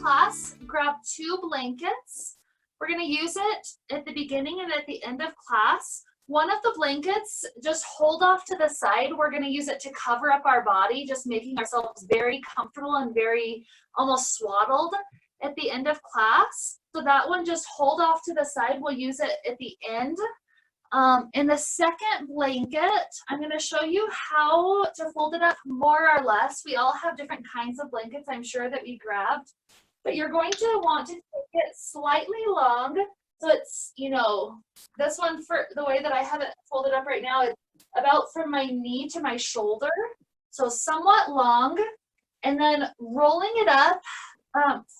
class, grab 2 blankets. We're going to use it at the beginning and at the end of class. One of the blankets, just hold off to the side. We're going to use it to cover up our body, just making ourselves very comfortable and very almost swaddled at the end of class. So that one, just hold off to the side. We'll use it at the end. In the second blanket, I'm going to show you how to fold it up more or less. We all have different kinds of blankets, I'm sure, that we grabbed. But you're going to want to take it slightly long. So it's, you know, this one, for the way that I have it folded up right now, is about from my knee to my shoulder. So somewhat long. And then rolling it up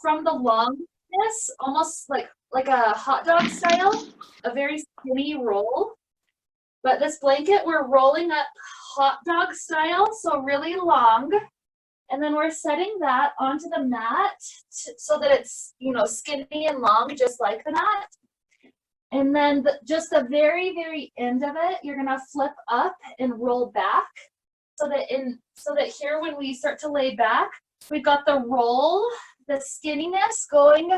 from the longness, almost like a hot dog style, a very skinny roll. But this blanket, we're rolling up hot dog style, so really long. And then we're setting that onto the mat so that it's, you know, skinny and long, just like the mat. And then just the very, very end of it, you're gonna flip up and roll back so that here when we start to lay back, we've got the roll, the skinniness going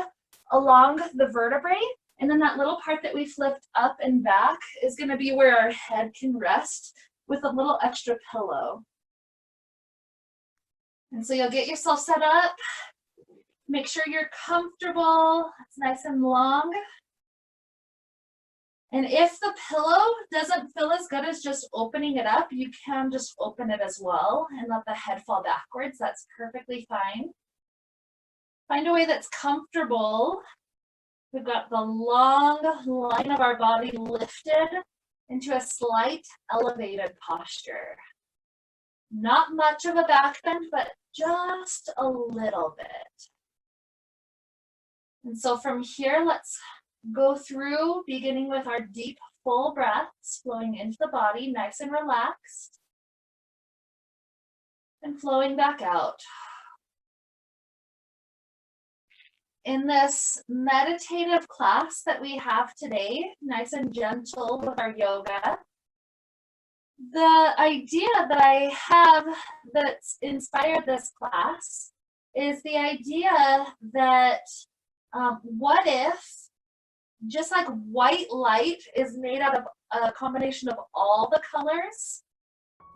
along the vertebrae. And then that little part that we flipped up and back is gonna be where our head can rest with a little extra pillow. And so you'll get yourself set up. Make sure you're comfortable. It's nice and long. And if the pillow doesn't feel as good as just opening it up, you can just open it as well and let the head fall backwards. That's perfectly fine. Find a way that's comfortable. We've got the long line of our body lifted into a slight elevated posture. Not much of a back bend, but just a little bit. And so from here, let's go through, beginning with our deep, full breaths, flowing into the body, nice and relaxed, and flowing back out. In this meditative class that we have today, nice and gentle with our yoga, the idea that I have that's inspired this class is the idea that what if, just like white light is made out of a combination of all the colors,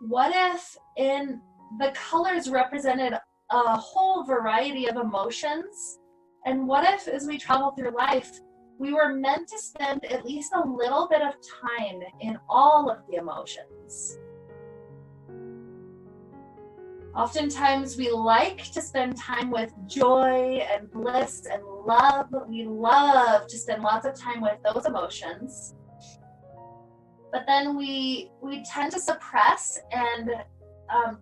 what if in the colors represented a whole variety of emotions? And what if, as we travel through life, we were meant to spend at least a little bit of time in all of the emotions? Oftentimes we like to spend time with joy and bliss and love. We love to spend lots of time with those emotions. But then we tend to suppress and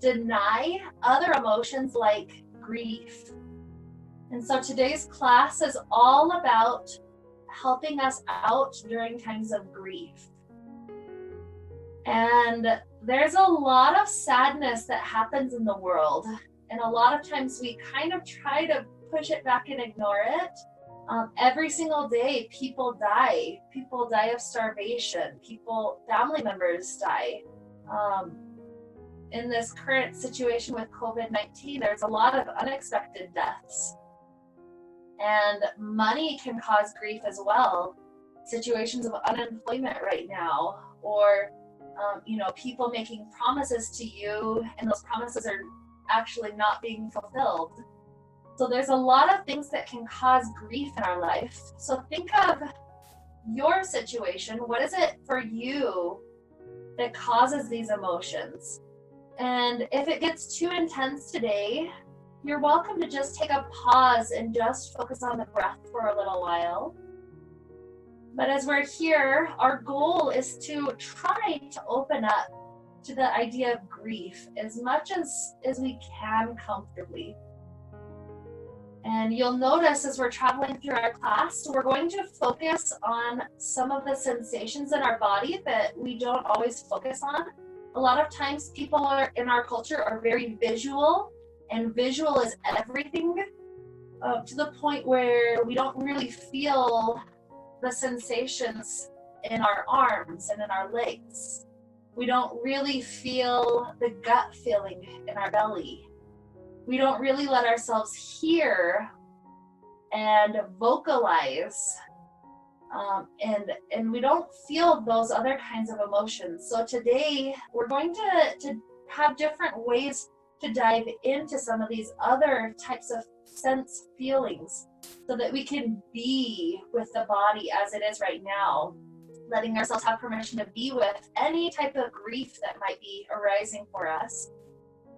deny other emotions like grief. And so today's class is all about helping us out during times of grief. And there's a lot of sadness that happens in the world. And a lot of times we kind of try to push it back and ignore it. Every single day, people die. People die of starvation. Family members die. In this current situation with COVID-19, there's a lot of unexpected deaths. And money can cause grief as well. Situations of unemployment right now, or people making promises to you and those promises are actually not being fulfilled. So there's a lot of things that can cause grief in our life. So think of your situation. What is it for you that causes these emotions? And if it gets too intense today, you're welcome to just take a pause and just focus on the breath for a little while. But as we're here, our goal is to try to open up to the idea of grief as much as we can comfortably. And you'll notice as we're traveling through our class, we're going to focus on some of the sensations in our body that we don't always focus on. A lot of times people in our culture are very visual, and visual is everything, to the point where we don't really feel the sensations in our arms and in our legs. We don't really feel the gut feeling in our belly. We don't really let ourselves hear and vocalize. And we don't feel those other kinds of emotions. So today we're going to have different ways to dive into some of these other types of sense feelings so that we can be with the body as it is right now, letting ourselves have permission to be with any type of grief that might be arising for us,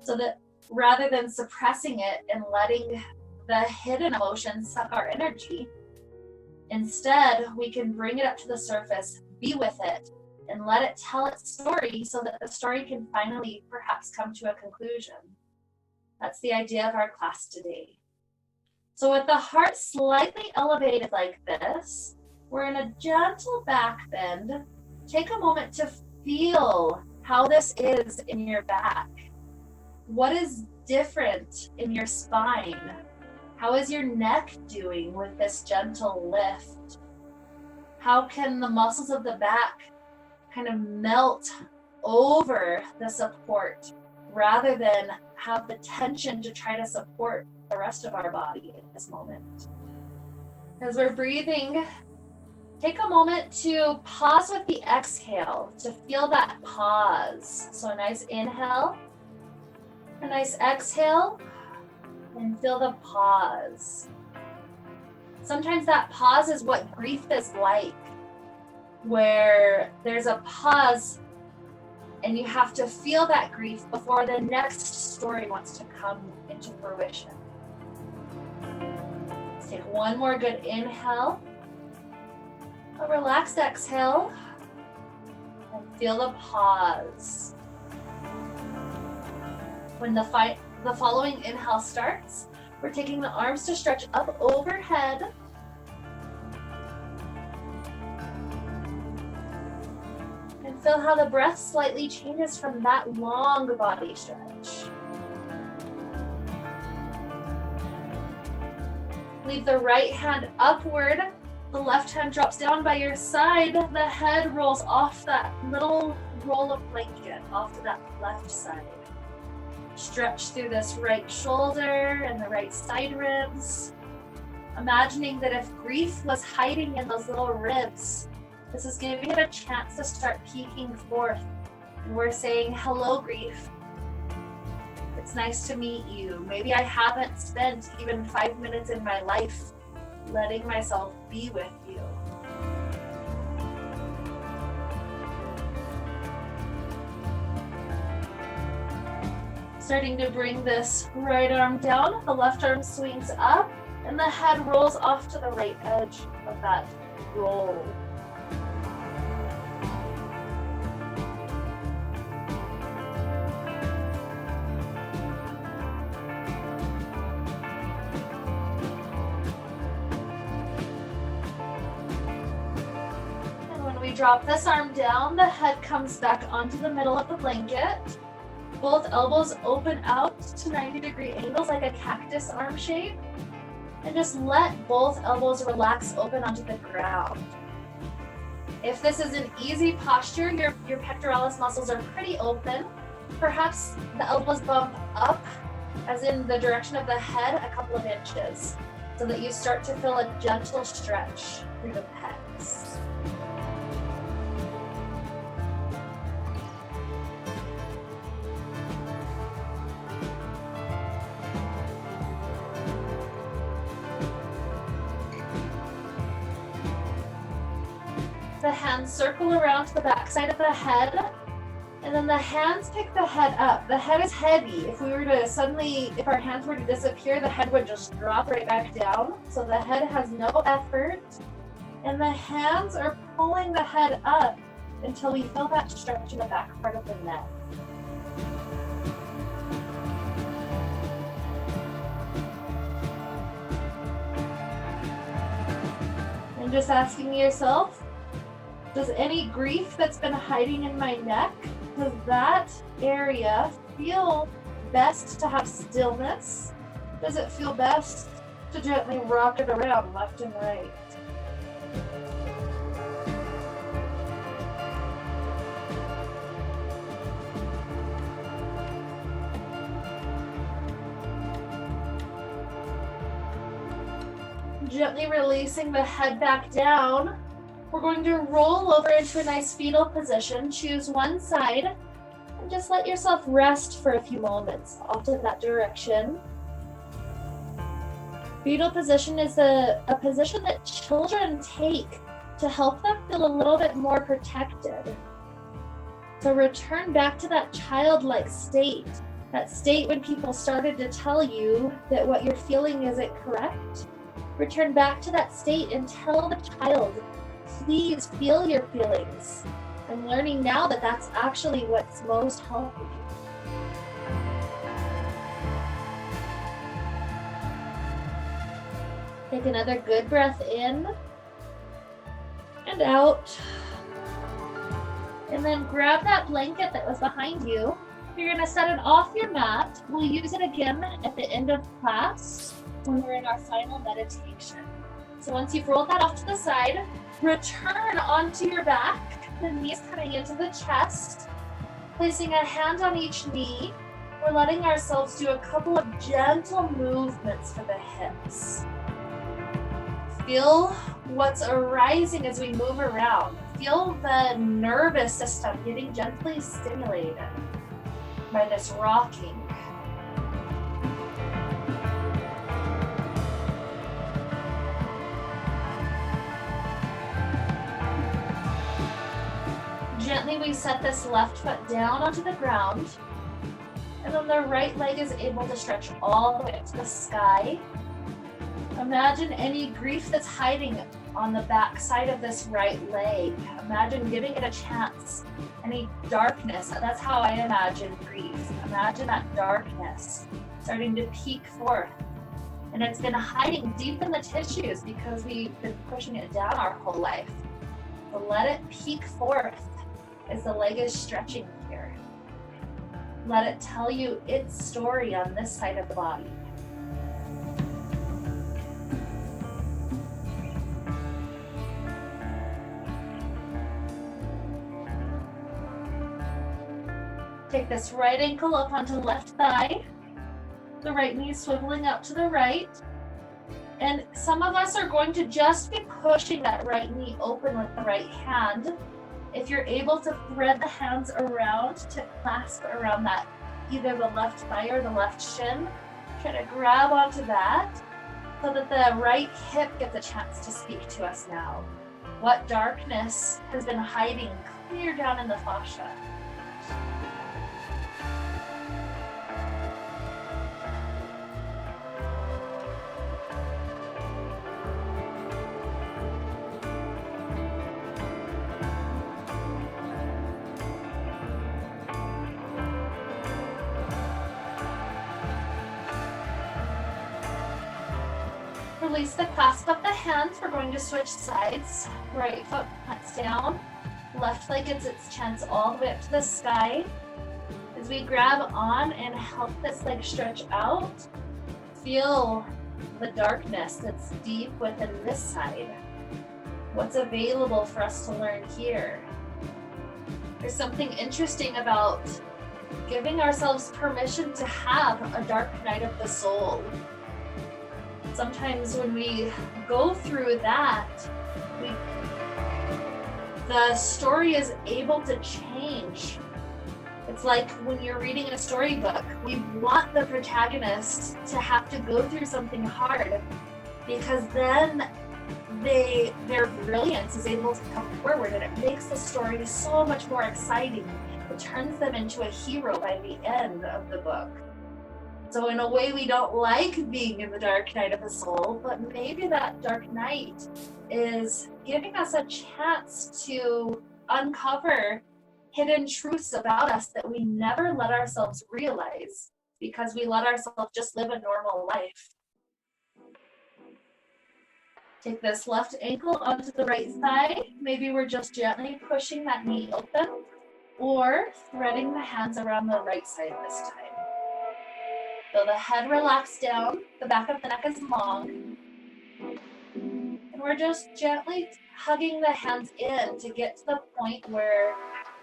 so that rather than suppressing it and letting the hidden emotions suck our energy, instead we can bring it up to the surface, be with it, and let it tell its story so that the story can finally perhaps come to a conclusion. That's the idea of our class today. So with the heart slightly elevated like this, we're in a gentle back bend. Take a moment to feel how this is in your back. What is different in your spine? How is your neck doing with this gentle lift? How can the muscles of the back kind of melt over the support rather than have the tension to try to support the rest of our body in this moment? As we're breathing, take a moment to pause with the exhale, to feel that pause. So a nice inhale, a nice exhale, and feel the pause. Sometimes that pause is what grief is like, where there's a pause and you have to feel that grief before the next story wants to come into fruition. Let's take one more good inhale, a relaxed exhale, and feel the pause. When the following inhale starts, we're taking the arms to stretch up overhead. And feel how the breath slightly changes from that long body stretch. Leave the right hand upward. The left hand drops down by your side. The head rolls off that little roll of blanket off to that left side. Stretch through this right shoulder and the right side ribs. Imagining that if grief was hiding in those little ribs, this is giving it a chance to start peeking forth. And we're saying, hello, grief. It's nice to meet you. Maybe I haven't spent even 5 minutes in my life letting myself be with you. Starting to bring this right arm down, the left arm swings up, and the head rolls off to the right edge of that roll. And when we drop this arm down, the head comes back onto the middle of the blanket. Both elbows open out to 90-degree angles like a cactus arm shape. And just let both elbows relax open onto the ground. If this is an easy posture, your pectoralis muscles are pretty open. Perhaps the elbows bump up, as in the direction of the head, a couple of inches, so that you start to feel a gentle stretch through the pecs. The hands circle around to the back side of the head, and then the hands pick the head up. The head is heavy. If our hands were to disappear, the head would just drop right back down. So the head has no effort, and the hands are pulling the head up until we feel that stretch in the back part of the neck. And just asking yourself, does any grief that's been hiding in my neck, does that area feel best to have stillness? Does it feel best to gently rock it around left and right? Gently releasing the head back down. We're going to roll over into a nice fetal position. Choose one side and just let yourself rest for a few moments off to that direction. Fetal position is a position that children take to help them feel a little bit more protected. So return back to that childlike state, that state when people started to tell you that what you're feeling isn't correct. Return back to that state and tell the child, please feel your feelings. I'm learning now that that's actually what's most healthy. Take another good breath in and out. And then grab that blanket that was behind you. You're going to set it off your mat. We'll use it again at the end of class when we're in our final meditation. So once you've rolled that off to the side, return onto your back, the knees coming into the chest, placing a hand on each knee. We're letting ourselves do a couple of gentle movements for the hips. Feel what's arising as we move around. Feel the nervous system getting gently stimulated by this rocking. Gently we set this left foot down onto the ground, and then the right leg is able to stretch all the way up to the sky. Imagine any grief that's hiding on the back side of this right leg. Imagine giving it a chance. Any darkness, that's how I imagine grief. Imagine that darkness starting to peek forth. And it's been hiding deep in the tissues because we've been pushing it down our whole life. So let it peek forth as the leg is stretching here. Let it tell you its story on this side of the body. Take this right ankle up onto the left thigh, the right knee swiveling out to the right. And some of us are going to just be pushing that right knee open with the right hand. If you're able to thread the hands around to clasp around that, either the left thigh or the left shin, try to grab onto that so that the right hip gets a chance to speak to us now. What darkness has been hiding clear down in the fascia? Release the clasp of the hands. We're going to switch sides. Right foot plants down. Left leg gets its chance all the way up to the sky. As we grab on and help this leg stretch out, feel the darkness that's deep within this side. What's available for us to learn here? There's something interesting about giving ourselves permission to have a dark night of the soul. Sometimes when we go through that, the story is able to change. It's like when you're reading a storybook, we want the protagonist to have to go through something hard because then their brilliance is able to come forward and it makes the story so much more exciting. It turns them into a hero by the end of the book. So in a way, we don't like being in the dark night of the soul, but maybe that dark night is giving us a chance to uncover hidden truths about us that we never let ourselves realize because we let ourselves just live a normal life. Take this left ankle onto the right thigh. Maybe we're just gently pushing that knee open or threading the hands around the right side this time. Feel the head relax down, the back of the neck is long. And we're just gently hugging the hands in to get to the point where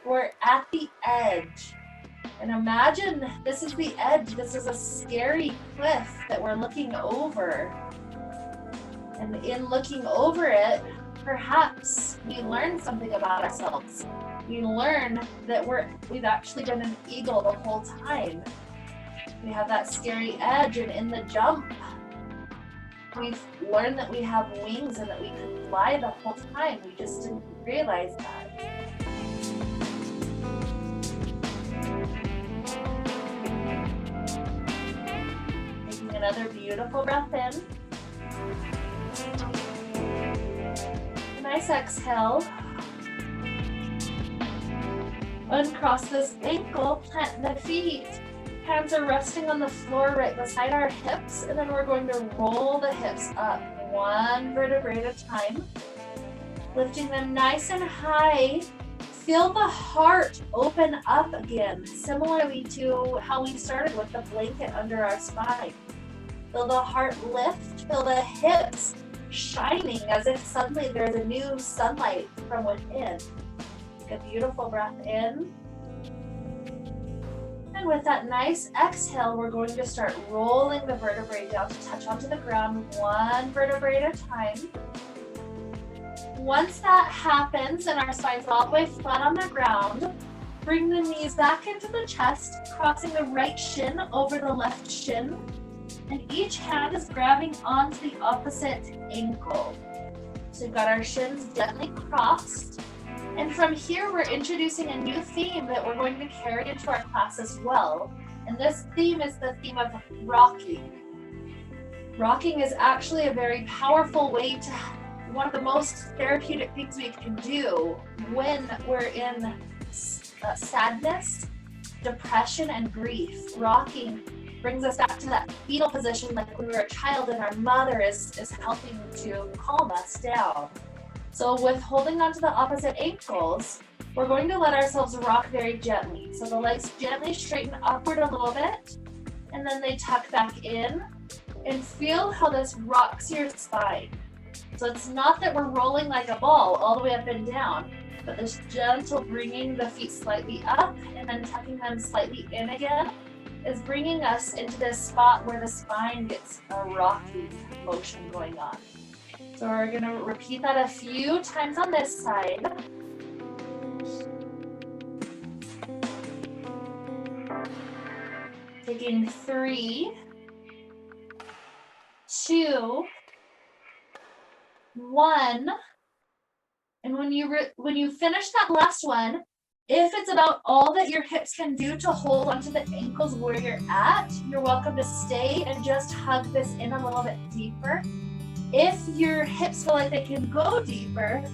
we're at the edge. And imagine this is the edge, this is a scary cliff that we're looking over. And in looking over it, perhaps we learn something about ourselves. We learn that we've actually been an eagle the whole time. We have that scary edge, and in the jump, we've learned that we have wings and that we can fly the whole time. We just didn't realize that. Taking another beautiful breath in. Nice exhale. Uncross this ankle, plant the feet. Hands are resting on the floor right beside our hips, and then we're going to roll the hips up one vertebrae at a time, lifting them nice and high. Feel the heart open up again, similarly to how we started with the blanket under our spine. Feel the heart lift, feel the hips shining as if suddenly there's a new sunlight from within. Take a beautiful breath in. And with that nice exhale, we're going to start rolling the vertebrae down to touch onto the ground, one vertebrae at a time. Once that happens and our spine's all the way flat on the ground, bring the knees back into the chest, crossing the right shin over the left shin. And each hand is grabbing onto the opposite ankle. So we've got our shins gently crossed. And from here, we're introducing a new theme that we're going to carry into our class as well. And this theme is the theme of rocking. Rocking is actually a very powerful way to, one of the most therapeutic things we can do when we're in sadness, depression, and grief. Rocking brings us back to that fetal position like when we were a child and our mother is helping to calm us down. So with holding onto the opposite ankles, we're going to let ourselves rock very gently. So the legs gently straighten upward a little bit, and then they tuck back in, and feel how this rocks your spine. So it's not that we're rolling like a ball all the way up and down, but this gentle bringing the feet slightly up and then tucking them slightly in again is bringing us into this spot where the spine gets a rocking motion going on. So we're going to repeat that a few times on this side. Taking 3, 2, 1. And when you finish that last one, if it's about all that your hips can do to hold onto the ankles where you're at, you're welcome to stay and just hug this in a little bit deeper. If your hips feel like they can go deeper,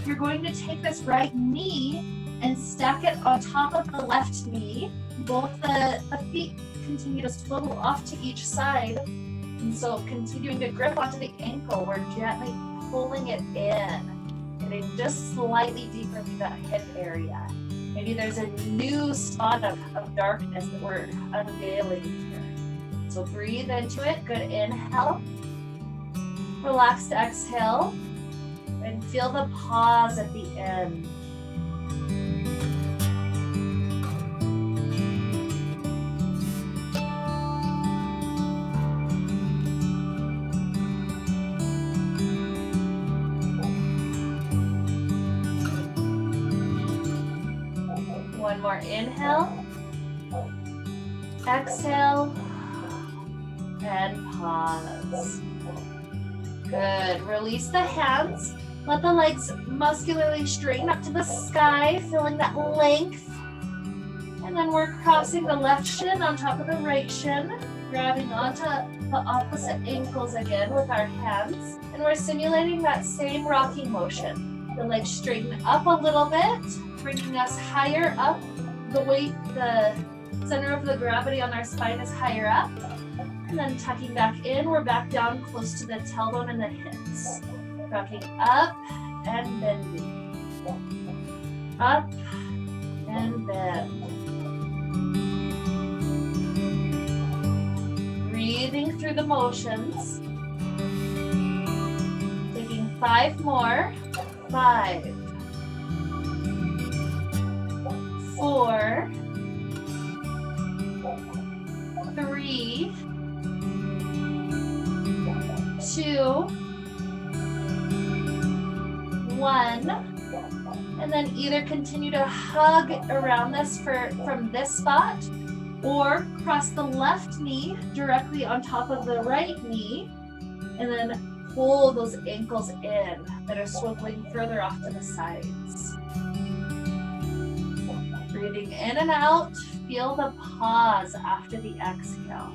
you're going to take this right knee and stack it on top of the left knee. Both the feet continue to swivel off to each side. And so continuing to grip onto the ankle, we're gently pulling it in, getting just slightly deeper into that hip area. Maybe there's a new spot of darkness that we're unveiling here. So breathe into it. Good inhale. Relaxed exhale. And feel the pause at the end. One more inhale, exhale, and pause. Good. Release the hands. Let the legs muscularly straighten up to the sky, feeling that length. And then we're crossing the left shin on top of the right shin, grabbing onto the opposite ankles again with our hands. And we're simulating that same rocking motion. The legs straighten up a little bit, bringing us higher up. The weight, the center of the gravity on our spine is higher up. And then tucking back in, we're back down close to the tailbone and the hips. Rocking up and bending. Up and bend. Breathing through the motions. Taking 5 more. 5. 4, 3, 2, 1, and then either continue to hug around this from this spot, or cross the left knee directly on top of the right knee, and then pull those ankles in that are swiveling further off to the sides. Breathing in and out, feel the pause after the exhale.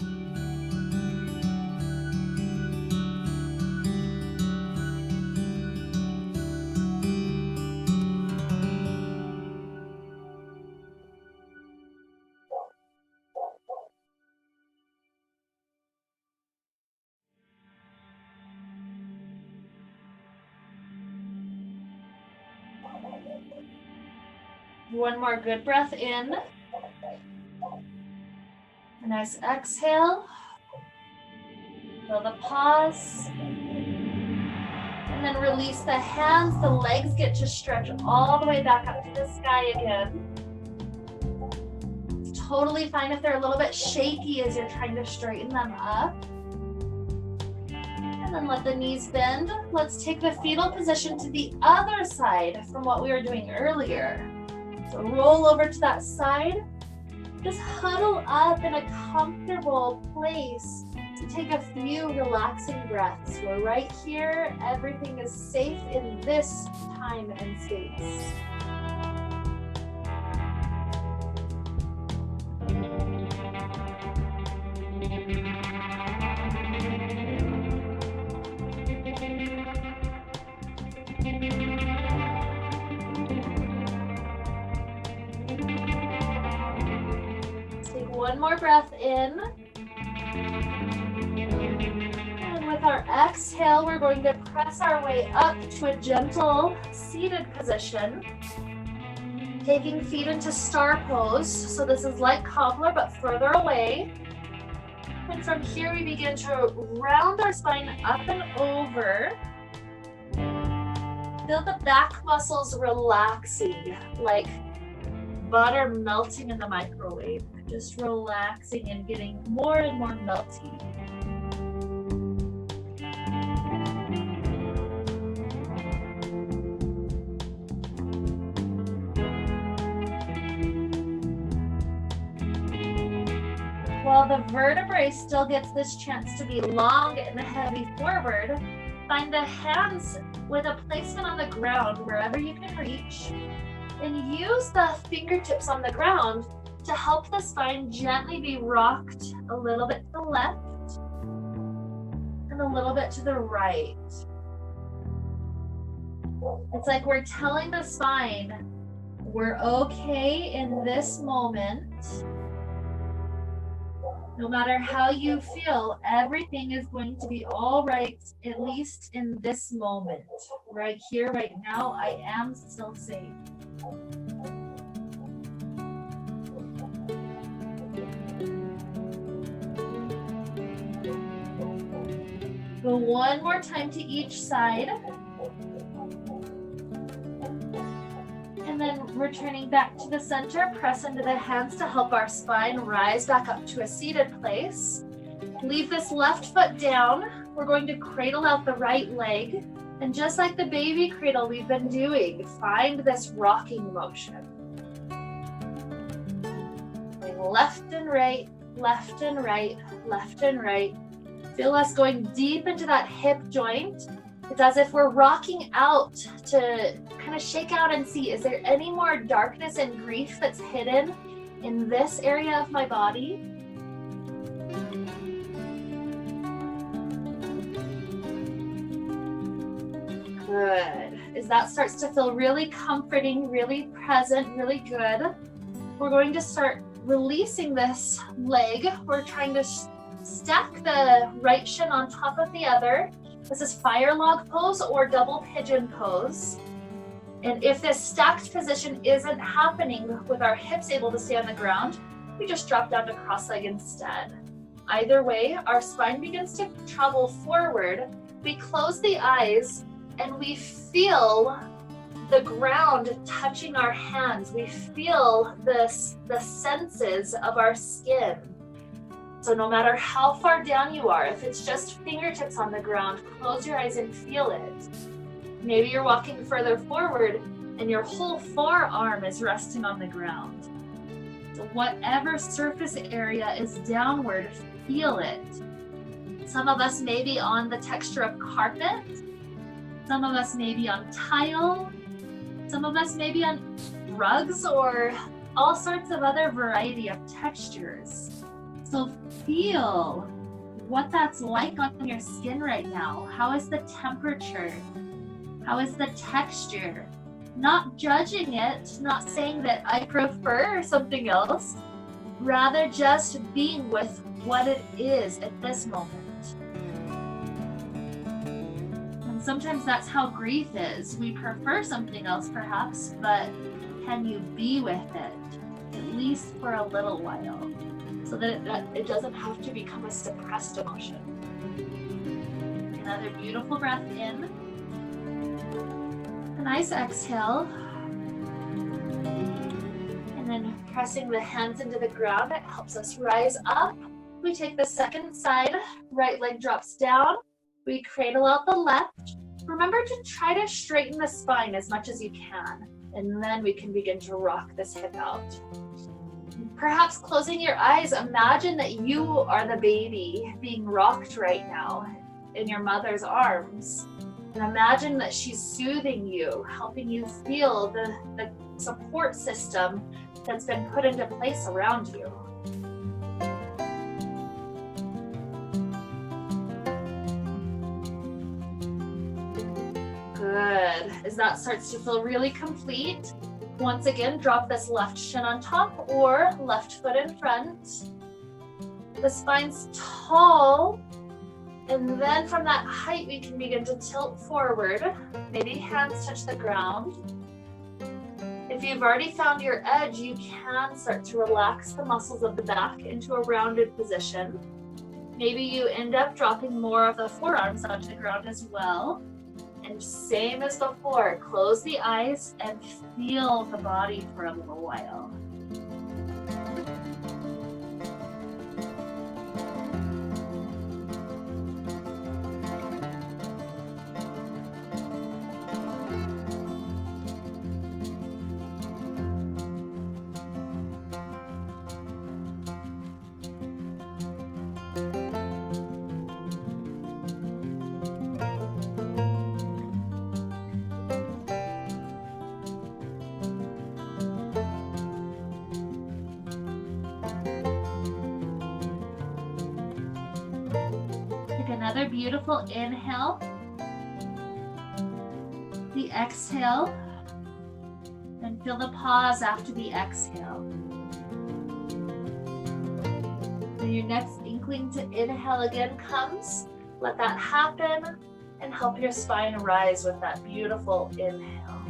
One more good breath in. A nice exhale. Feel the pause. And then release the hands. The legs get to stretch all the way back up to the sky again. It's totally fine if they're a little bit shaky as you're trying to straighten them up. And then let the knees bend. Let's take the fetal position to the other side from what we were doing earlier. So roll over to that side. Just huddle up in a comfortable place to take a few relaxing breaths. We're right here. Everything is safe in this time and space. One more breath in. And with our exhale, we're going to press our way up to a gentle seated position. Taking feet into star pose. So this is like cobbler, but further away. And from here, we begin to round our spine up and over. Feel the back muscles relaxing, like butter melting in the microwave. Just relaxing and getting more and more melty. While the vertebrae still gets this chance to be long and heavy forward, find the hands with a placement on the ground wherever you can reach, and use the fingertips on the ground to help the spine gently be rocked a little bit to the left and a little bit to the right. It's like we're telling the spine, we're okay in this moment. No matter how you feel, everything is going to be all right, at least in this moment. Right here, right now, I am still safe. Go one more time to each side. And then returning back to the center, press into the hands to help our spine rise back up to a seated place. Leave this left foot down. We're going to cradle out the right leg. And just like the baby cradle we've been doing, find this rocking motion. Left and right, left and right, left and right. Feel us going deep into that hip joint. It's as if we're rocking out to kind of shake out and see, is there any more darkness and grief that's hidden in this area of my body? Good. As that starts to feel really comforting, really present, really good, we're going to start releasing this leg. We're trying to stack the right shin on top of the other. This is fire log pose or double pigeon pose. And if this stacked position isn't happening with our hips able to stay on the ground, we just drop down to cross leg instead. Either way, our spine begins to travel forward. We close the eyes and we feel the ground touching our hands. We feel the senses of our skin. So no matter how far down you are, if it's just fingertips on the ground, close your eyes and feel it. Maybe you're walking further forward and your whole forearm is resting on the ground. So whatever surface area is downward, feel it. Some of us may be on the texture of carpet. Some of us may be on tile. Some of us may be on rugs or all sorts of other variety of textures. So feel what that's like on your skin right now. How is the temperature? How is the texture? Not judging it, not saying that I prefer something else, rather just being with what it is at this moment. And sometimes that's how grief is. We prefer something else perhaps, but can you be with it, at least for a little while, so that it doesn't have to become a suppressed emotion. Another beautiful breath in. A nice exhale. And then pressing the hands into the ground, it helps us rise up. We take the second side, right leg drops down. We cradle out the left. Remember to try to straighten the spine as much as you can. And then we can begin to rock this hip out. Perhaps closing your eyes, imagine that you are the baby being rocked right now in your mother's arms. And imagine that she's soothing you, helping you feel the support system that's been put into place around you. Good. As that starts to feel really complete, once again, drop this left shin on top or left foot in front. The spine's tall, and then from that height, we can begin to tilt forward. Maybe hands touch the ground. If you've already found your edge, you can start to relax the muscles of the back into a rounded position. Maybe you end up dropping more of the forearms onto the ground as well. And same as before, close the eyes and feel the body for a little while. Another beautiful inhale. The exhale. And feel the pause after the exhale. When your next inkling to inhale again comes, let that happen and help your spine rise with that beautiful inhale.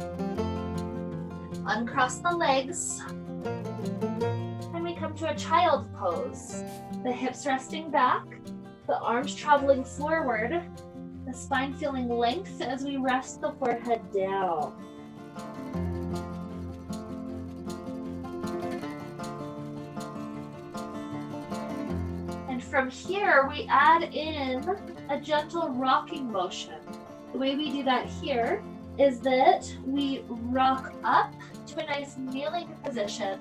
Uncross the legs. And we come to a child pose. The hips resting back. The arms traveling forward, the spine feeling length as we rest the forehead down. And from here, we add in a gentle rocking motion. The way we do that here is that we rock up to a nice kneeling position.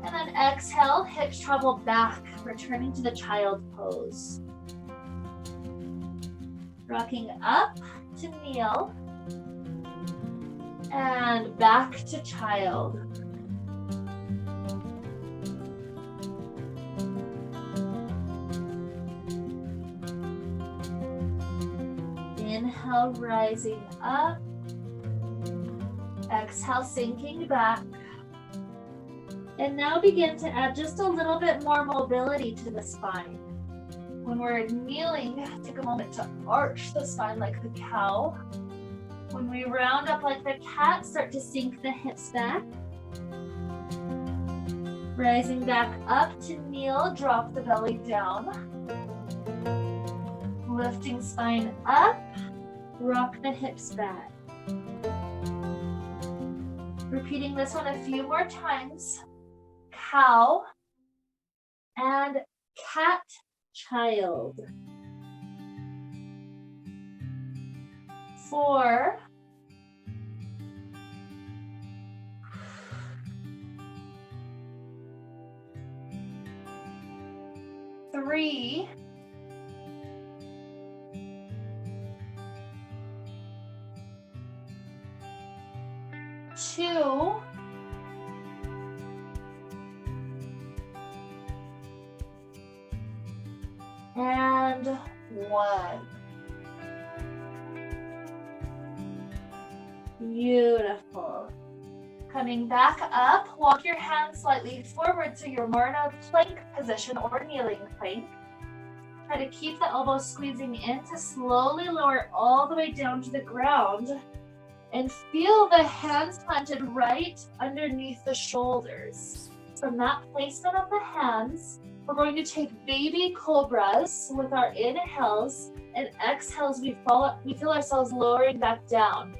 And then exhale, hips travel back, returning to the child pose. Rocking up to kneel. And back to child. Inhale, rising up. Exhale, sinking back. And now begin to add just a little bit more mobility to the spine. When we're kneeling, take a moment to arch the spine like the cow. When we round up like the cat, start to sink the hips back. Rising back up to kneel, drop the belly down. Lifting spine up, rock the hips back. Repeating this one a few more times. Cow and cat, child. 4, 3, 2, and 1. Beautiful. Coming back up, walk your hands slightly forward so you're more in a plank position or kneeling plank. Try to keep the elbows squeezing in to slowly lower all the way down to the ground and feel the hands planted right underneath the shoulders. From that placement of the hands, we're going to take baby cobras with our inhales, and exhales we feel ourselves lowering back down.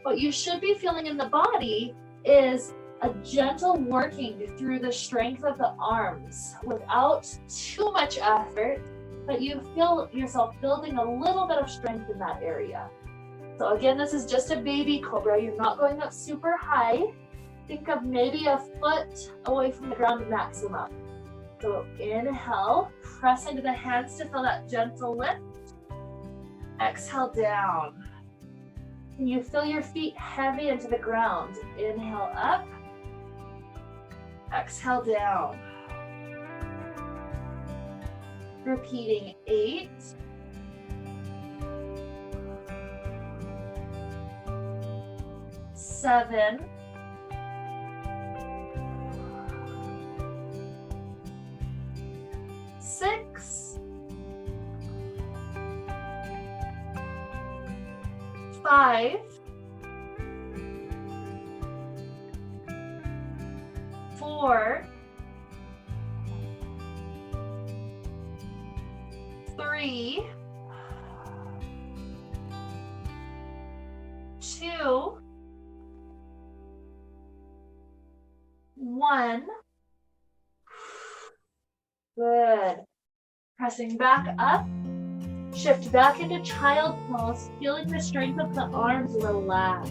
What you should be feeling in the body is a gentle working through the strength of the arms without too much effort, but you feel yourself building a little bit of strength in that area. So again, this is just a baby cobra. You're not going up super high. Think of maybe a foot away from the ground maximum. So inhale, press into the hands to feel that gentle lift. Exhale down. Can you feel your feet heavy into the ground? Inhale up. Exhale down. Repeating 8. 7. 6. 5. 4. 3. 2. 1. Good. Pressing back up. Shift back into child pose, feeling the strength of the arms relax.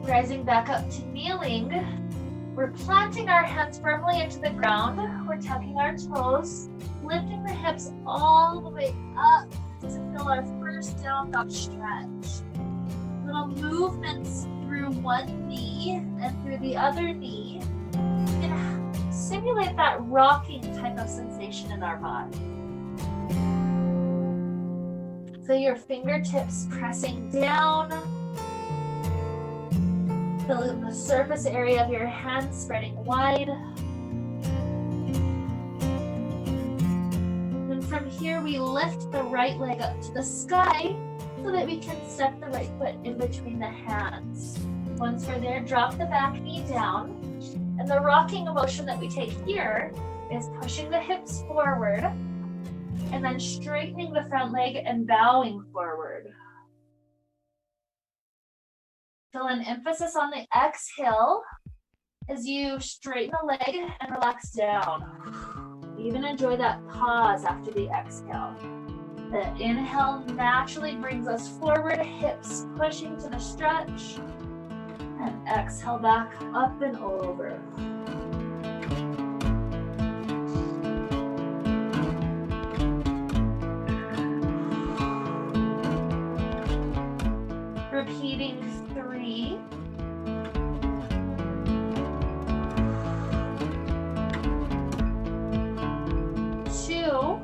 Rising back up to kneeling, we're planting our hands firmly into the ground. We're tucking our toes, lifting the hips all the way up to feel our first down dog stretch. Little movements through one knee and through the other knee can simulate that rocking type of sensation in our body. So your fingertips pressing down, feeling the surface area of your hands spreading wide. And from here, we lift the right leg up to the sky so that we can step the right foot in between the hands. Once we're there, drop the back knee down. And the rocking motion that we take here is pushing the hips forward and then straightening the front leg and bowing forward. Feel an emphasis on the exhale as you straighten the leg and relax down. Even enjoy that pause after the exhale. The inhale naturally brings us forward, hips pushing to the stretch, and exhale back up and over. Repeating 3. 2.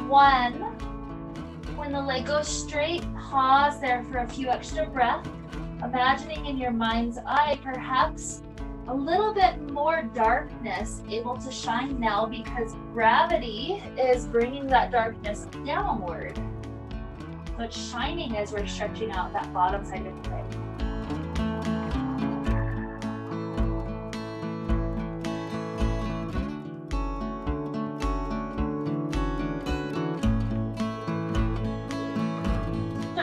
1. When the leg goes straight, pause there for a few extra breaths, imagining in your mind's eye perhaps a little bit more darkness able to shine now because gravity is bringing that darkness downward. So it's shining as we're stretching out that bottom side of the leg.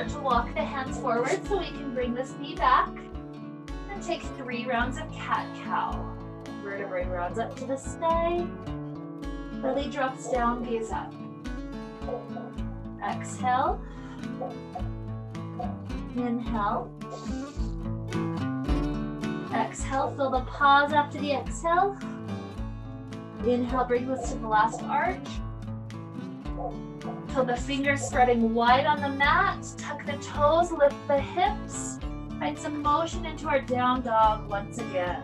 start to walk the hands forward so we can bring this knee back. And take 3 rounds of cat-cow. Vertebrae rounds up to the sky. Belly drops down, gaze up. Exhale. Inhale. Exhale, feel the pause after the exhale. Inhale, bring this to the last arch. Feel the fingers spreading wide on the mat. Tuck the toes, lift the hips. Find some motion into our down dog once again.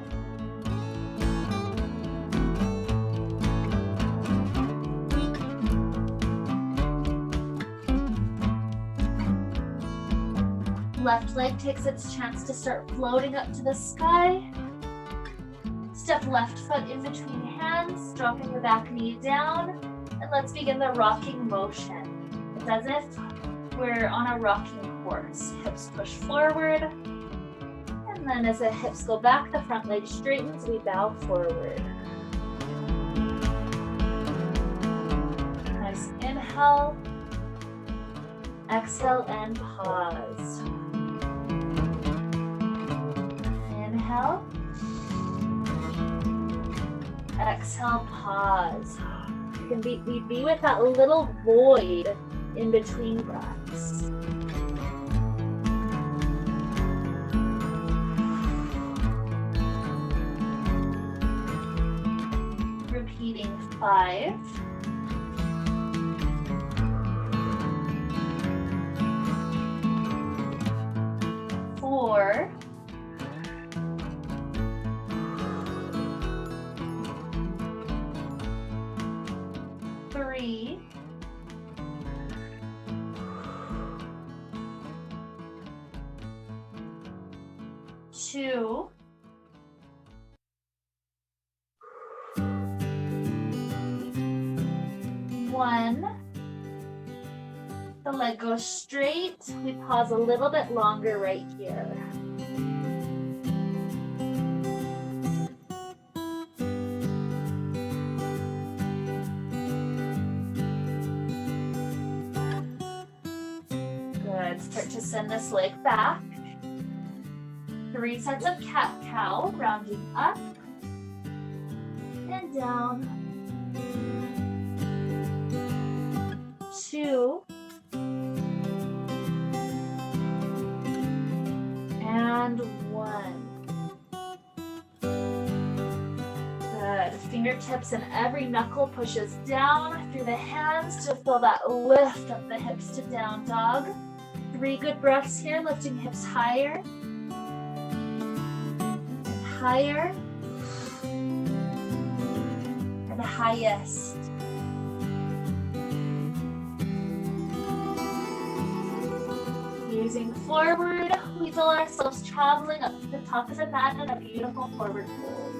Left leg takes its chance to start floating up to the sky. Step left foot in between hands, dropping the back knee down. And let's begin the rocking motion. It's as if we're on a rocking horse. Hips push forward. And then as the hips go back, the front leg straightens, we bow forward. Nice inhale. Exhale and pause. Inhale. Exhale, pause. We'd be with that little void in between breaths. Repeating 5. 4. 3. 2. 1. The leg goes straight. We pause a little bit longer right here. Good. Start to send this leg back. 3 sets of cat-cow, rounding up and down. 2. And 1. Good. Fingertips and every knuckle pushes down through the hands to feel that lift of the hips to down dog. 3 good breaths here, lifting hips higher. And higher. And highest. Gazing forward, we feel ourselves traveling up to the top of the mat in a beautiful forward fold.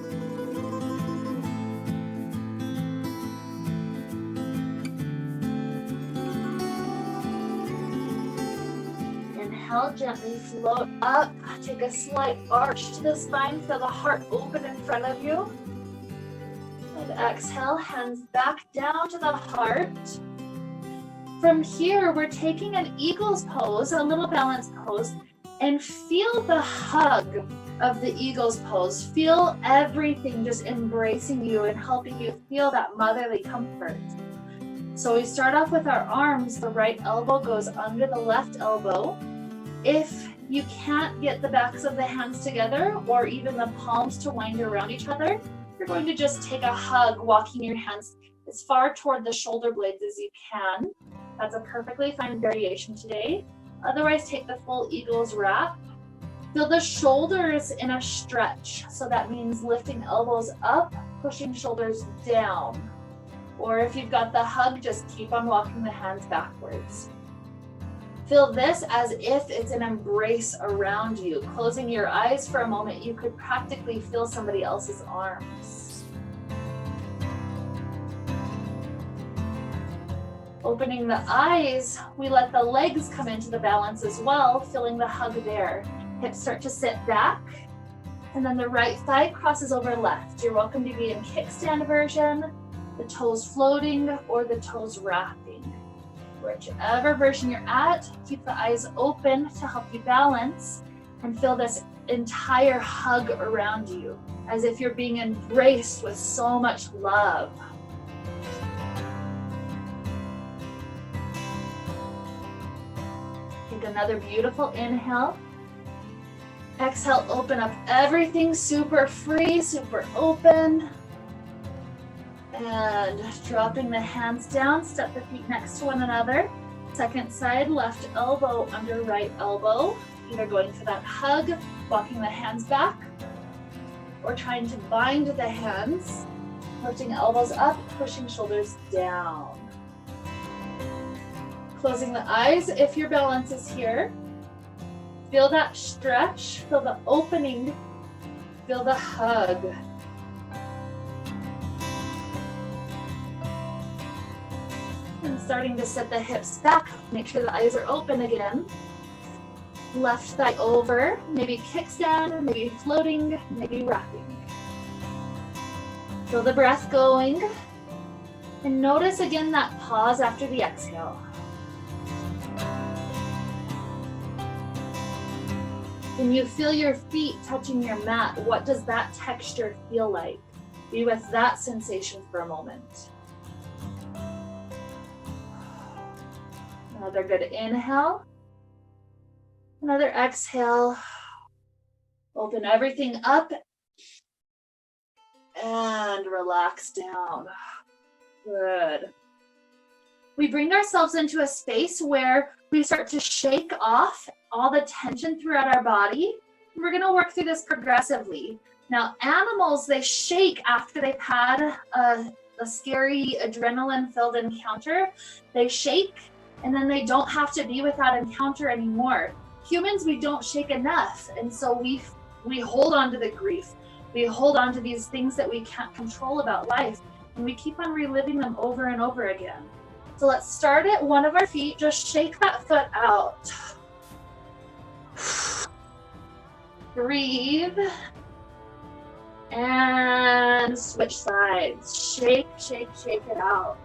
Inhale, gently float up. Take a slight arch to the spine, feel the heart open in front of you. And exhale, hands back down to the heart. From here, we're taking an eagle's pose, a little balanced pose, and feel the hug of the eagle's pose. Feel everything just embracing you and helping you feel that motherly comfort. So we start off with our arms. The right elbow goes under the left elbow. If you can't get the backs of the hands together or even the palms to wind around each other, you're going to just take a hug, walking your hands as far toward the shoulder blades as you can. That's a perfectly fine variation today. Otherwise, take the full eagle's wrap. Feel the shoulders in a stretch. So that means lifting elbows up, pushing shoulders down. Or if you've got the hug, just keep on walking the hands backwards. Feel this as if it's an embrace around you. Closing your eyes for a moment, you could practically feel somebody else's arms. Opening the eyes, we let the legs come into the balance as well, feeling the hug there. Hips start to sit back, and then the right thigh crosses over left. You're welcome to be in kickstand version, the toes floating, or the toes wrapping. whichever version you're at. Keep the eyes open to help you balance and feel this entire hug around you, as if you're being embraced with so much love. Take another beautiful inhale. Exhale, open up everything, super free, super open. And dropping the hands down, step the feet next to one another. Second side, left elbow under right elbow. Either going for that hug, walking the hands back, or trying to bind the hands, lifting elbows up, pushing shoulders down. Closing the eyes if your balance is here. Feel that stretch, feel the opening, feel the hug. And starting to set the hips back, make sure the eyes are open again. Left thigh over, maybe kickstand, maybe floating, maybe rocking. Feel the breath going. And notice again that pause after the exhale. When you feel your feet touching your mat, what does that texture feel like? Be with that sensation for a moment. Another good inhale. Another exhale. Open everything up and relax down. Good. We bring ourselves into a space where we start to shake off all the tension throughout our body. We're going to work through this progressively. Now, animals, they shake after they've had a scary adrenaline-filled encounter. They shake, and then they don't have to be with that encounter anymore. Humans, we don't shake enough, and so we hold on to the grief. We hold on to these things that we can't control about life, and we keep on reliving them over and over again. So let's start at one of our feet. Just shake that foot out. Breathe. And switch sides. Shake, shake, shake it out.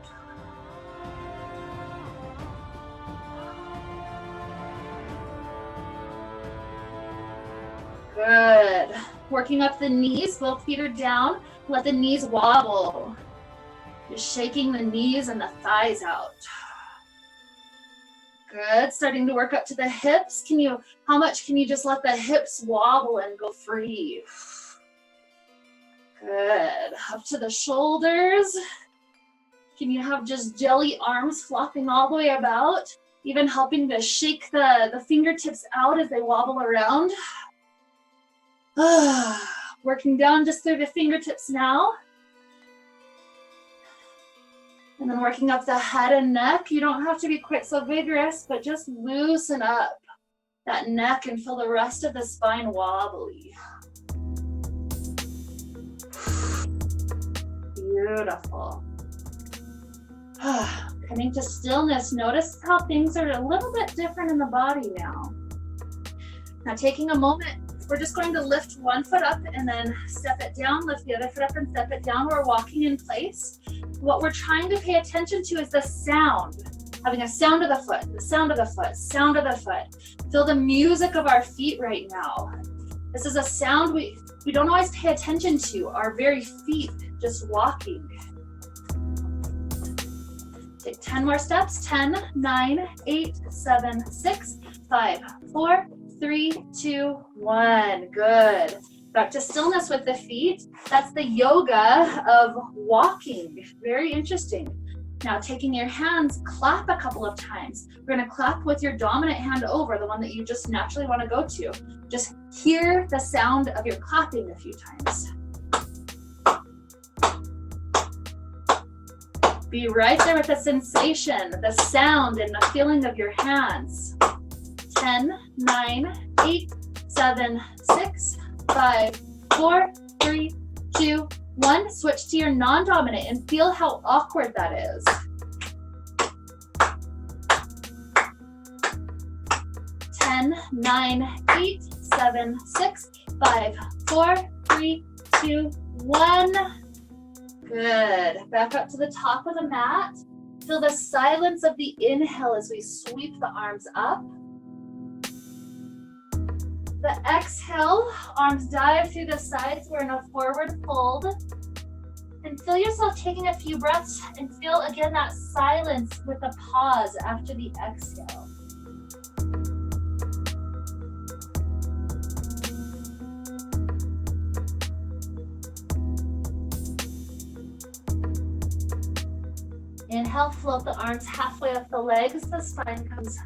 Good. Working up the knees, both feet are down. Let the knees wobble. Just shaking the knees and the thighs out. Good. Starting to work up to the hips. How much can you just let the hips wobble and go free? Good. Up to the shoulders. Can you have just jelly arms flopping all the way about? Even helping to shake the fingertips out as they wobble around. Working down just through the fingertips now. And then working up the head and neck. You don't have to be quite so vigorous, but just loosen up that neck and feel the rest of the spine wobbly. Beautiful. Coming to stillness, notice how things are a little bit different in the body now. Now taking a moment, we're just going to lift one foot up and then step it down, lift the other foot up and step it down. We're walking in place. What we're trying to pay attention to is the sound. Having a sound of the foot, the sound of the foot, sound of the foot. Feel the music of our feet right now. This is a sound we don't always pay attention to, our very feet just walking. Take 10 more steps. 10, 9, 8, 7, 6, 5, 4, 3, 2, 1. Good. Back to stillness with the feet. That's the yoga of walking. Very interesting. Now taking your hands, clap a couple of times. We're going to clap with your dominant hand over, the one that you just naturally want to go to. Just hear the sound of your clapping a few times. Be right there with the sensation, the sound, and the feeling of your hands. 10, 9, 8, 7, 6, 5, 4, 3, 2, 1. Switch to your non-dominant and feel how awkward that is. 10, 9, 8, 7, 6, 5, 4, 3, 2, 1. Good. Back up to the top of the mat. Feel the silence of the inhale as we sweep the arms up. The exhale, arms dive through the sides. We're in a forward fold. And feel yourself taking a few breaths and feel again that silence with a pause after the exhale. Inhale, float the arms halfway up the legs. The spine comes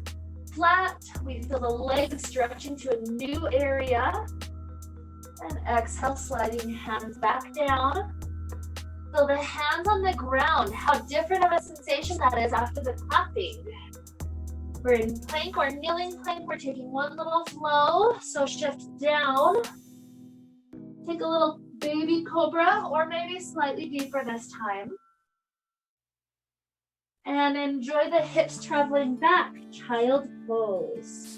flat. We feel the legs stretching to a new area. And exhale, sliding hands back down. Feel the hands on the ground. How different of a sensation that is after the clapping. We're in plank or kneeling plank. We're taking one little flow. So shift down. Take a little baby cobra or maybe slightly deeper this time. And enjoy the hips traveling back, child pose.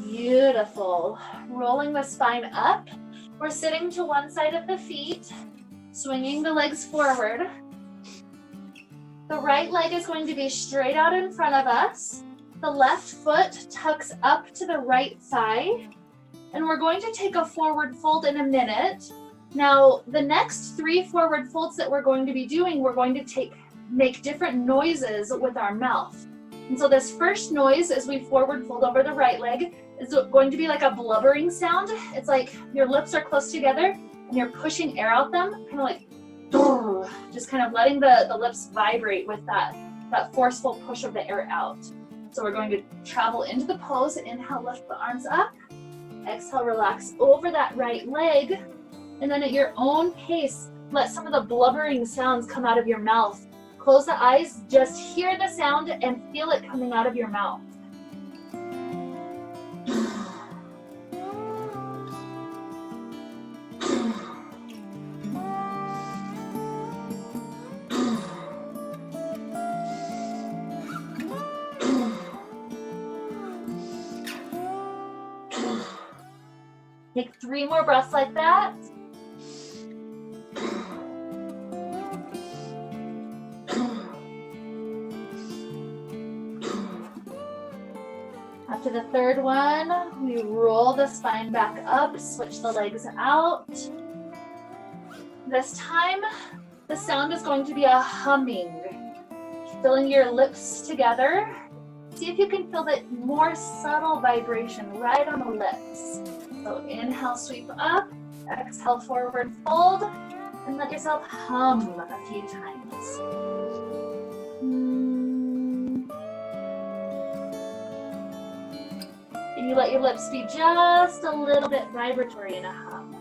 Beautiful. Rolling the spine up. We're sitting to one side of the feet, swinging the legs forward. The right leg is going to be straight out in front of us. The left foot tucks up to the right thigh. And we're going to take a forward fold in a minute. Now, the next 3 forward folds that we're going to be doing, we're going to make different noises with our mouth. And so this first noise as we forward fold over the right leg is going to be like a blubbering sound. It's like your lips are close together and you're pushing air out them, kind of like, just kind of letting the lips vibrate with that forceful push of the air out. So we're going to travel into the pose. Inhale, lift the arms up. Exhale, relax over that right leg. And then at your own pace, let some of the blubbering sounds come out of your mouth. Close the eyes, just hear the sound and feel it coming out of your mouth. Take 3 more breaths like that. After the third one, we roll the spine back up, switch the legs out. This time, the sound is going to be a humming, filling your lips together. See if you can feel that more subtle vibration right on the lips. So inhale, sweep up, exhale, forward fold, and let yourself hum a few times. And you let your lips be just a little bit vibratory in a hum.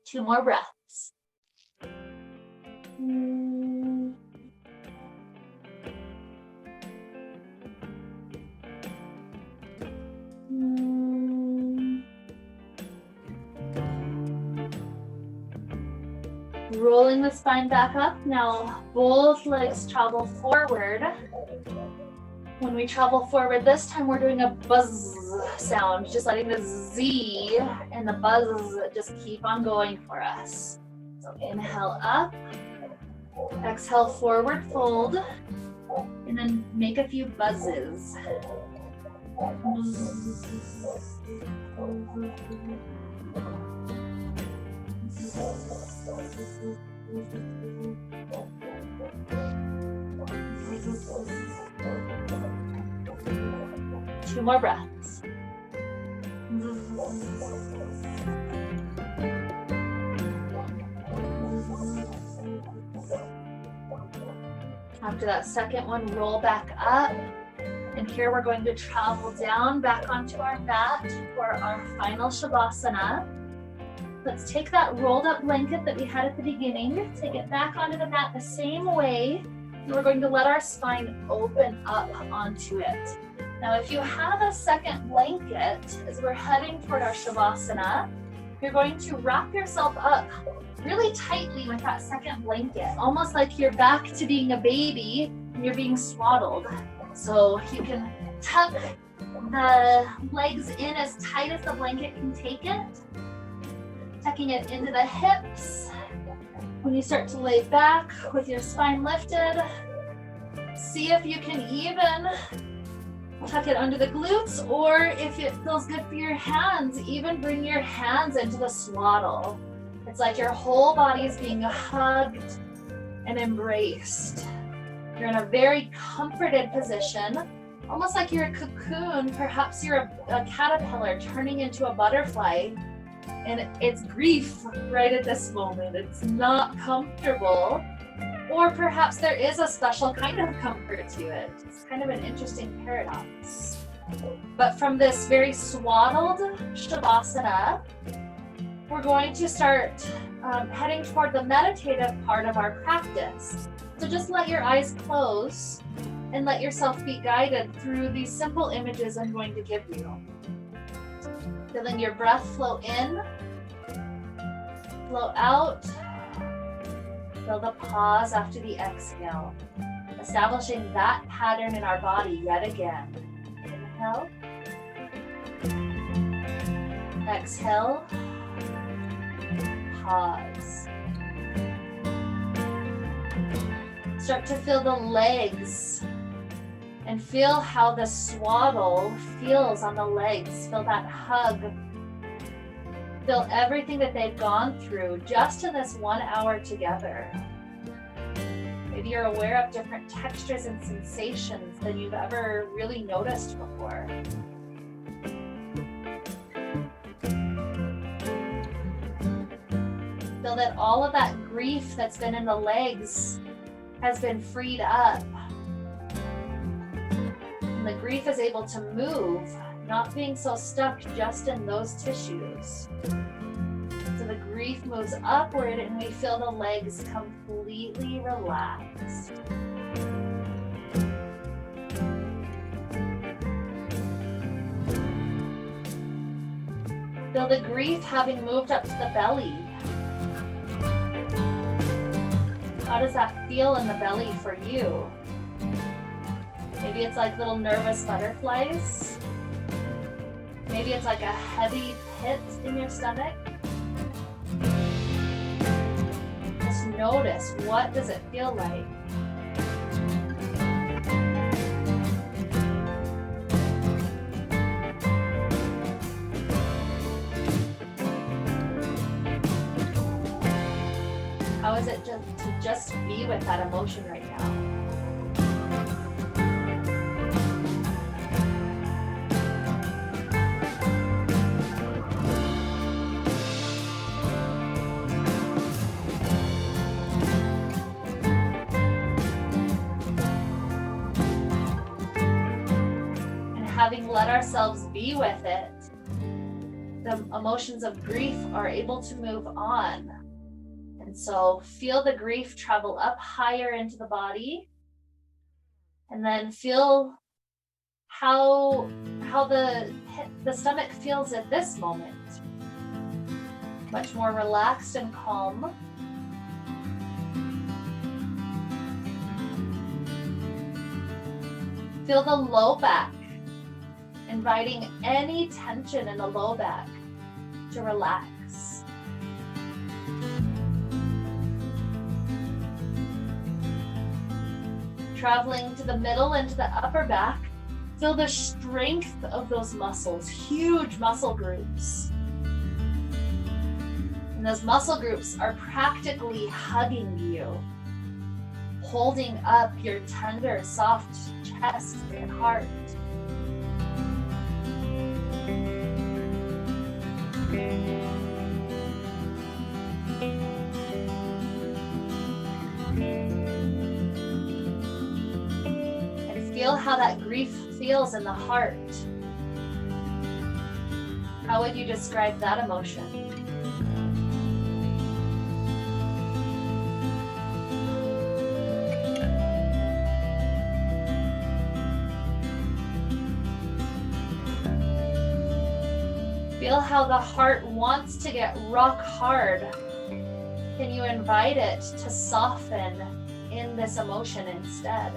Two more breaths. Rolling the spine back up. Now both legs travel forward. When we travel forward this time, we're doing a buzz sound, just letting the Z and the buzz just keep on going for us. So inhale up, exhale forward fold, and then make a few buzzes. Two more breaths. After that second one, roll back up. And here we're going to travel down back onto our mat for our final Shavasana. Let's take that rolled up blanket that we had at the beginning, take it back onto the mat the same way, and we're going to let our spine open up onto it. Now, if you have a second blanket, as we're heading toward our Shavasana, you're going to wrap yourself up really tightly with that second blanket, almost like you're back to being a baby and you're being swaddled. So you can tuck the legs in as tight as the blanket can take it, tucking it into the hips. When you start to lay back with your spine lifted, see if you can even tuck it under the glutes, or if it feels good for your hands, even bring your hands into the swaddle. It's like your whole body is being hugged and embraced. You're in a very comforted position, almost like you're a cocoon. Perhaps you're a caterpillar turning into a butterfly, and it's grief right at this moment. It's not comfortable. Or perhaps there is a special kind of comfort to it. It's kind of an interesting paradox. But from this very swaddled Shavasana, we're going to start heading toward the meditative part of our practice. So just let your eyes close and let yourself be guided through these simple images I'm going to give you. Feeling your breath flow in, flow out. Feel the pause after the exhale, establishing that pattern in our body yet again. Inhale. Exhale. Pause. Start to feel the legs and feel how the swaddle feels on the legs. Feel that hug. Feel everything that they've gone through just in this 1 hour together. Maybe you're aware of different textures and sensations than you've ever really noticed before. Feel that all of that grief that's been in the legs has been freed up. And the grief is able to move, not being so stuck just in those tissues. So the grief moves upward and we feel the legs completely relaxed. Feel the grief having moved up to the belly. How does that feel in the belly for you? Maybe it's like little nervous butterflies. Maybe it's like a heavy pit in your stomach. Just notice, what does it feel like? How is it to just be with that emotion right now? Having let ourselves be with it, the emotions of grief are able to move on. And so feel the grief travel up higher into the body, and then feel how the stomach feels at this moment. Much more relaxed and calm. Feel the low back, inviting any tension in the low back to relax. Traveling to the middle and to the upper back, feel the strength of those muscles, huge muscle groups. And those muscle groups are practically hugging you, holding up your tender, soft chest and heart. And feel how that grief feels in the heart. How would you describe that emotion? Feel how the heart wants to get rock hard. Can you invite it to soften in this emotion instead?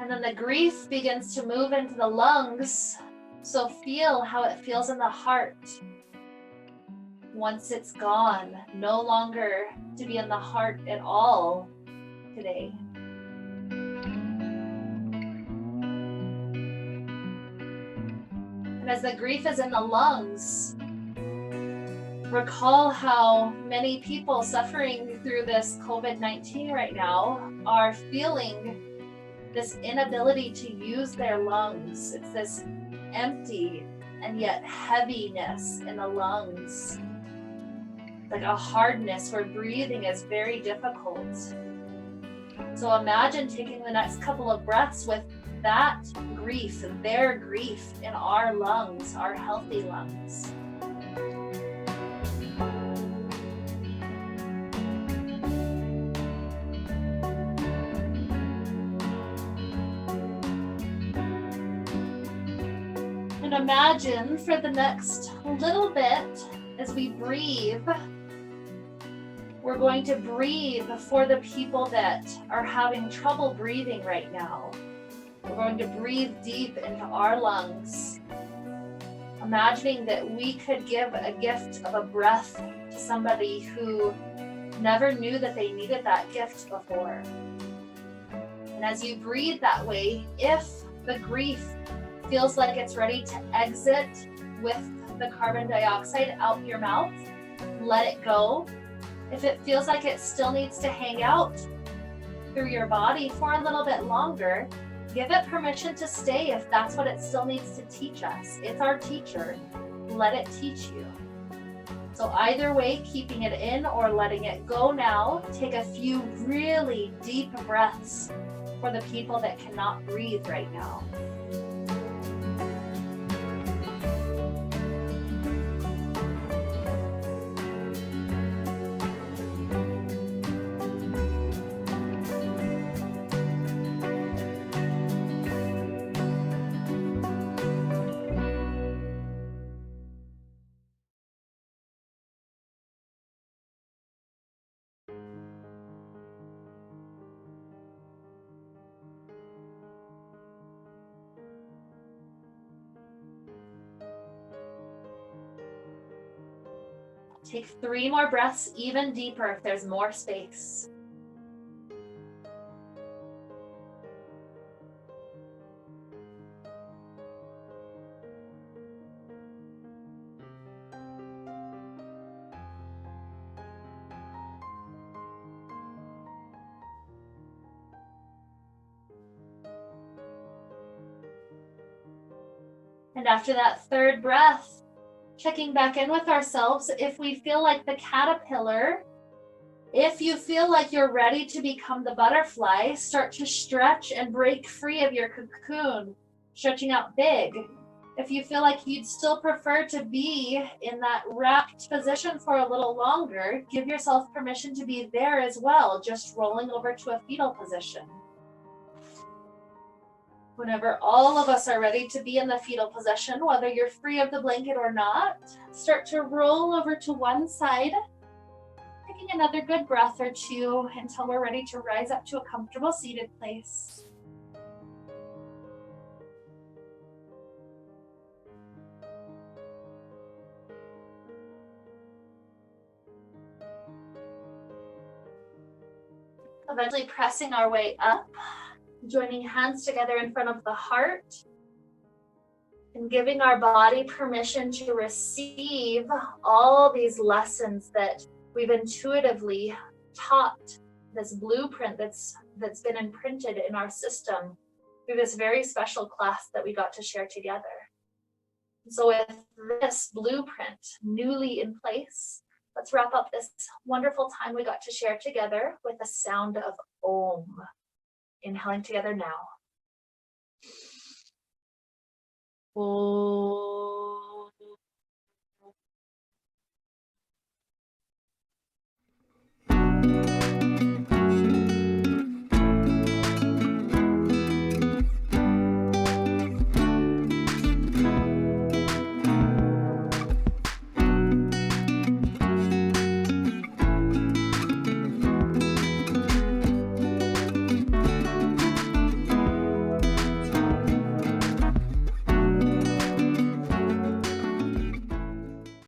And then the grief begins to move into the lungs. So feel how it feels in the heart. Once it's gone, no longer to be in the heart at all today. And as the grief is in the lungs, recall how many people suffering through this COVID-19 right now are feeling this inability to use their lungs. It's this empty and yet heaviness in the lungs, like a hardness where breathing is very difficult. So imagine taking the next couple of breaths with that grief, their grief in our lungs, our healthy lungs. And imagine for the next little bit, as we breathe, we're going to breathe for the people that are having trouble breathing right now. We're going to breathe deep into our lungs, imagining that we could give a gift of a breath to somebody who never knew that they needed that gift before. And as you breathe that way, if the grief feels like it's ready to exit with the carbon dioxide out your mouth, let it go. If it feels like it still needs to hang out through your body for a little bit longer, give it permission to stay if that's what it still needs to teach us. It's our teacher. Let it teach you. So either way, keeping it in or letting it go now, take a few really deep breaths for the people that cannot breathe right now. Take 3 more breaths, even deeper if there's more space. And after that 3rd breath, checking back in with ourselves, if we feel like the caterpillar, if you feel like you're ready to become the butterfly, start to stretch and break free of your cocoon, stretching out big. If you feel like you'd still prefer to be in that wrapped position for a little longer, give yourself permission to be there as well, just rolling over to a fetal position. Whenever all of us are ready to be in the fetal position, whether you're free of the blanket or not, start to roll over to one side, taking another good breath or 2 until we're ready to rise up to a comfortable seated place. Eventually pressing our way up, joining hands together in front of the heart, and giving our body permission to receive all these lessons that we've intuitively taught, this blueprint that's been imprinted in our system through this very special class that we got to share together. So with this blueprint newly in place, let's wrap up this wonderful time we got to share together with the sound of Om. Inhaling together now.